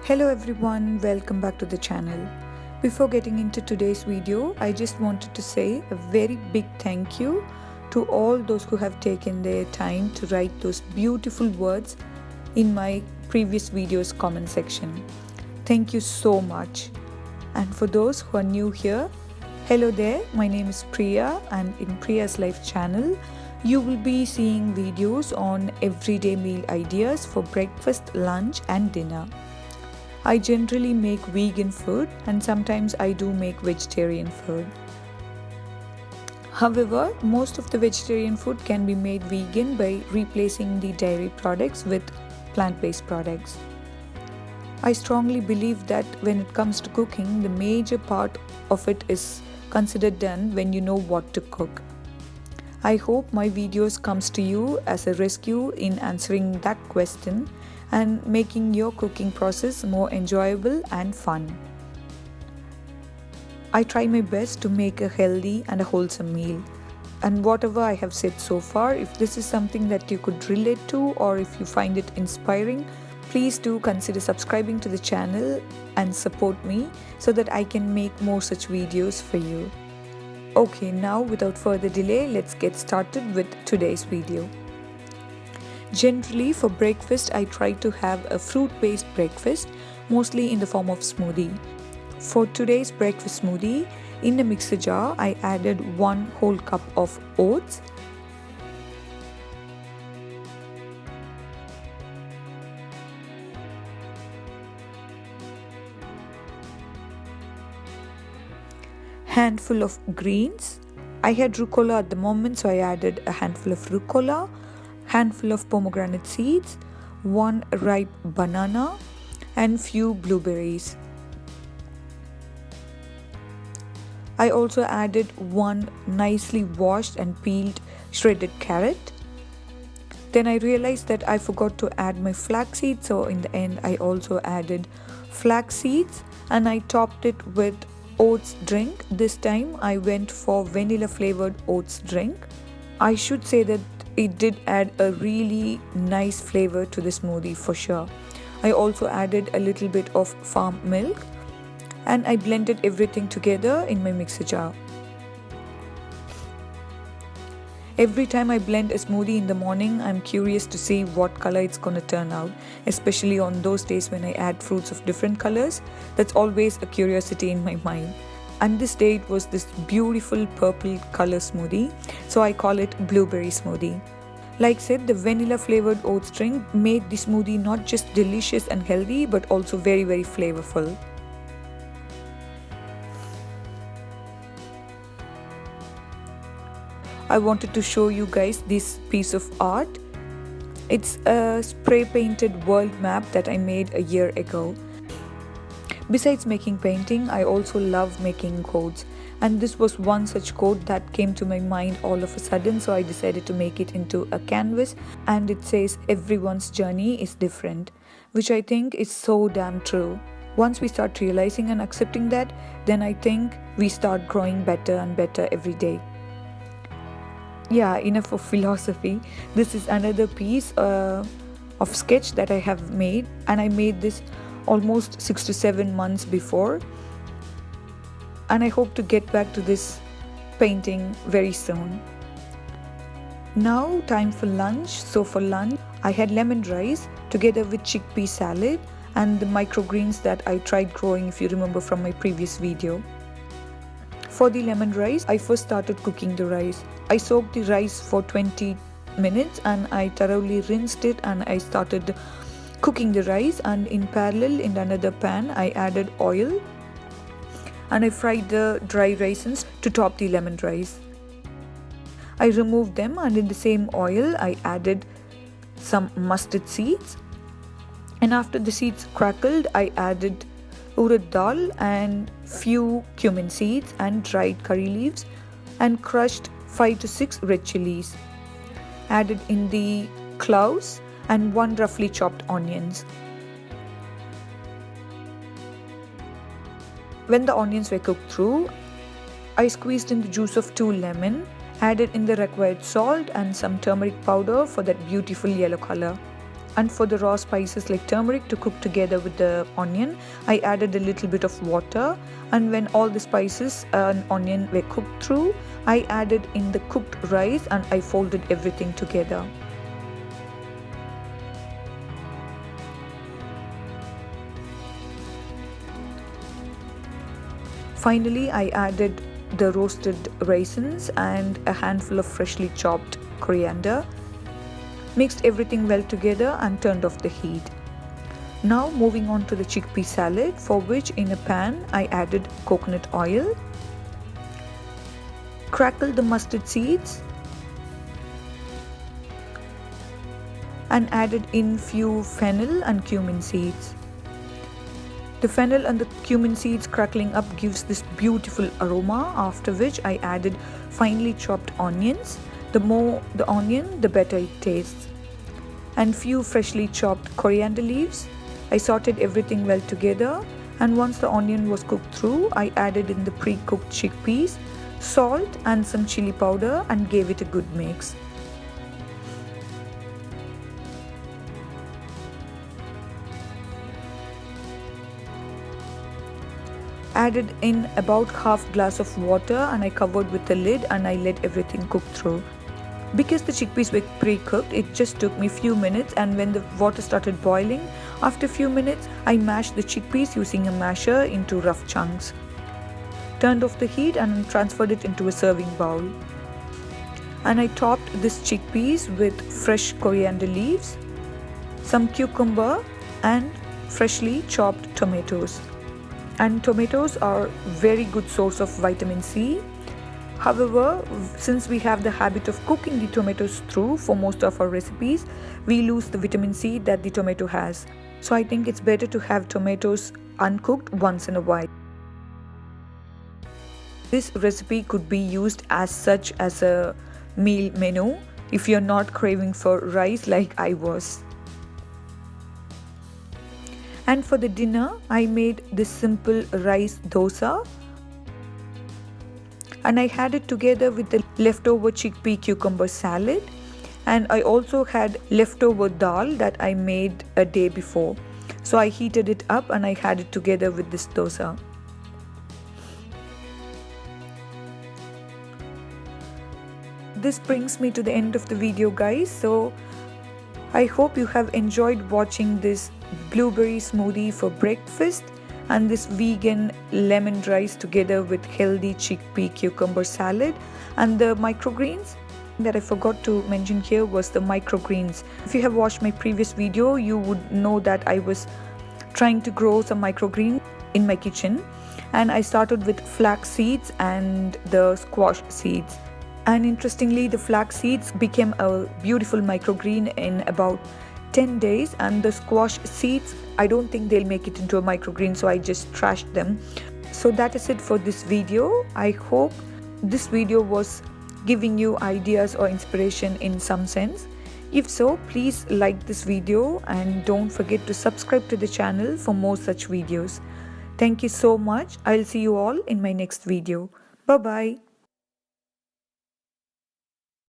Hello everyone, welcome back to the channel. Before getting into today's video, I just wanted to say a very big thank you to all those who have taken their time to write those beautiful words in my previous video's comment section. Thank you so much. And for those who are new here, hello there, my name is Priya, and in Priya's Life channel, you will be seeing videos on everyday meal ideas for breakfast, lunch and dinner. I generally make vegan food and sometimes I do make vegetarian food. However, most of the vegetarian food can be made vegan by replacing the dairy products with plant-based products. I strongly believe that when it comes to cooking, the major part of it is considered done when you know what to cook. I hope my videos comes to you as a rescue in answering that question and making your cooking process more enjoyable and fun. I try my best to make a healthy and a wholesome meal. And whatever I have said so far, if this is something that you could relate to or if you find it inspiring, please do consider subscribing to the channel and support me so that I can make more such videos for you. Okay, now without further delay, let's get started with today's video. Generally, for breakfast, I try to have a fruit-based breakfast, mostly in the form of smoothie. For today's breakfast smoothie, in a mixer jar, I added 1 whole cup of oats, handful of greens. I had rucola at the moment, so I added a handful of rucola, handful of pomegranate seeds, 1 ripe banana and few blueberries. I also added 1 nicely washed and peeled shredded carrot. Then I realized that I forgot to add my flax seeds, so in the end I also added flax seeds and I topped it with oats drink. This time I went for vanilla flavored oats drink. I should say that it did add a really nice flavor to the smoothie for sure. I also added a little bit of farm milk and I blended everything together in my mixer jar. Every time I blend a smoothie in the morning, I'm curious to see what color it's gonna turn out, especially on those days when I add fruits of different colors. That's always a curiosity in my mind. And this day it was this beautiful purple color smoothie, so I call it blueberry smoothie. Like said, the vanilla flavored oats drink made the smoothie not just delicious and healthy but also very flavorful. I wanted to show you guys this piece of art. It's a spray painted world map that I made a year ago. Besides making painting, I also love making quotes, and this was one such quote that came to my mind all of a sudden, so I decided to make it into a canvas, and it says everyone's journey is different, which I think is so damn true. Once we start realizing and accepting that, then I think we start growing better and better every day. Yeah, enough of philosophy. This is another piece of sketch that I have made, and I made this almost 6 to 7 months before, and I hope to get back to this painting very soon. Now time for lunch. So for lunch I had lemon rice together with chickpea salad and the microgreens that I tried growing, if you remember from my previous video. For the lemon rice, I first started cooking the rice. I soaked the rice for 20 minutes and I thoroughly rinsed it and I started cooking the rice, and in parallel in another pan I added oil and I fried the dry raisins to top the lemon rice. I removed them and in the same oil I added some mustard seeds, and after the seeds crackled I added urad dal and few cumin seeds and dried curry leaves and crushed 5 to 6 red chilies. Added in the cloves and 1 roughly chopped onions. When the onions were cooked through, I squeezed in the juice of 2 lemon, added in the required salt and some turmeric powder for that beautiful yellow color. And for the raw spices like turmeric to cook together with the onion, I added a little bit of water, and when all the spices and onion were cooked through, I added in the cooked rice and I folded everything together. Finally, I added the roasted raisins and a handful of freshly chopped coriander. Mixed everything well together and turned off the heat. Now moving on to the chickpea salad, for which in a pan I added coconut oil, crackled the mustard seeds and added in few fennel and cumin seeds. The fennel and the cumin seeds crackling up gives this beautiful aroma, after which I added finely chopped onions. The more the onion, the better it tastes. And few freshly chopped coriander leaves. I sauteed everything well together, and once the onion was cooked through, I added in the pre-cooked chickpeas, salt and some chili powder and gave it a good mix. Added in about half glass of water and I covered with the lid and I let everything cook through. Because the chickpeas were pre-cooked, it just took me few minutes, and when the water started boiling, after a few minutes, I mashed the chickpeas using a masher into rough chunks. Turned off the heat and transferred it into a serving bowl. And I topped this chickpeas with fresh coriander leaves, some cucumber and freshly chopped tomatoes. And tomatoes are very good source of vitamin C. However, since we have the habit of cooking the tomatoes through for most of our recipes, we lose the vitamin C that the tomato has. So I think it's better to have tomatoes uncooked once in a while. This recipe could be used as such as a meal menu if you're not craving for rice like I was. And for the dinner, I made this simple rice dosa. And I had it together with the leftover chickpea cucumber salad. And I also had leftover dal that I made a day before. So I heated it up and I had it together with this dosa. This brings me to the end of the video, guys. So I hope you have enjoyed watching this blueberry smoothie for breakfast and this vegan lemon rice together with healthy chickpea cucumber salad. And the microgreens that I forgot to mention here was the microgreens. If you have watched my previous video, you would know that I was trying to grow some microgreens in my kitchen, and I started with flax seeds and the squash seeds. And interestingly, the flax seeds became a beautiful microgreen in about 10 days, and the squash seeds, I don't think they'll make it into a microgreen, so I just trashed them. So that is it for this video. I hope this video was giving you ideas or inspiration in some sense. If so, please like this video and don't forget to subscribe to the channel for more such videos. Thank you so much. I'll see you all in my next video. Bye bye.